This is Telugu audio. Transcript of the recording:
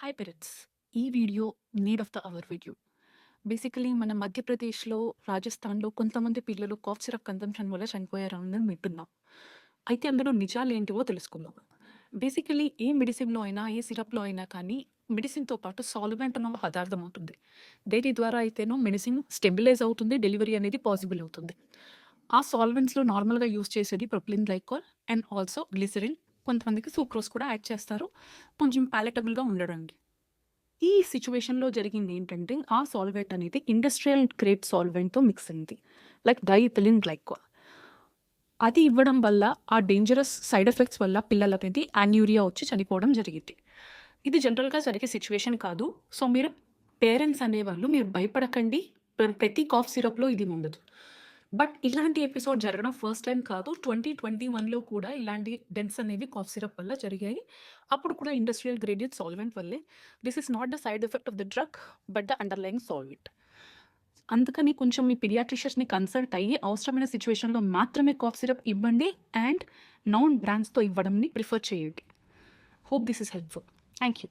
Hi parents. ఈ video need of the hour video. Basically మన మధ్యప్రదేశ్‌లో, రాజస్థాన్‌లో కొంతమంది పిల్లలు కాఫ్ సిరప్ కన్జంప్షన్ వల్ల చనిపోయారని వింటున్నాం. అయితే అందులో నిజాలేంటివో తెలుసుకుందాం. బేసికలీ ఏ మెడిసిన్‌లో అయినా, ఏ సిరప్‌లో అయినా కానీ మెడిసిన్‌తో పాటు సాల్వెంట్ అన్న ఒక పదార్థం ఉంటుంది. దేని ద్వారా అయితేనో మెడిసిన్ స్టెబిలైజ్ అవుతుంది, డెలివరీ అనేది పాసిబుల్ అవుతుంది. ఆ సాల్వెంట్స్‌లో నార్మల్‌గా యూజ్ చేసేది propylene glycol and also glycerine. కొంతమందికి సూక్రోజ్ కూడా యాడ్ చేస్తారు. కొంచెం పాలటబుల్‌గా ఉండడానికి. ఈ సిట్యుయేషన్‌లో జరిగిందేంటంటే, ఆ సాల్వెంట్ అనేది ఇండస్ట్రియల్ గ్రేడ్ సాల్వెంట్‌తో మిక్స్ అయింది. Like diethylene glycol. అది ఇవ్వడం వల్ల ఆ డేంజరస్ సైడ్ ఎఫెక్ట్స్ వల్ల పిల్లలకనేది యాన్యూరియా వచ్చి చనిపోవడం జరిగింది. ఇది జనరల్‌గా జరిగే సిట్యుయేషన్ కాదు. సో, మీరు పేరెంట్స్ అనేవాళ్ళు మీరు భయపడకండి. ప్రతి కాఫ్ సిరప్‌లో ఇది ఉండదు. బట్ ఇలాంటి ఎపిసోడ్ జరగడం ఫస్ట్ టైమ్ కాదు. 2021లో కూడా ఇలాంటి డెత్స్ అనేవి కాఫ్ సిరప్ వల్ల జరిగాయి. అప్పుడు కూడా ఇండస్ట్రియల్ గ్రేడెడ్ సాల్వెంట్ వల్లే. This is not the side effect of the drug but the underlying solvent. అందుకని కొంచెం మీ పీడియాట్రిషియన్స్‌ని కన్సల్ట్ అయ్యి అవసరమైన సిట్యుయేషన్‌లో మాత్రమే కాఫ్ సిరప్ ఇవ్వండి అండ్ నౌన్ బ్రాండ్స్‌తో ఇవ్వడంని ప్రిఫర్ చేయండి. Hope this is helpful. Thank you.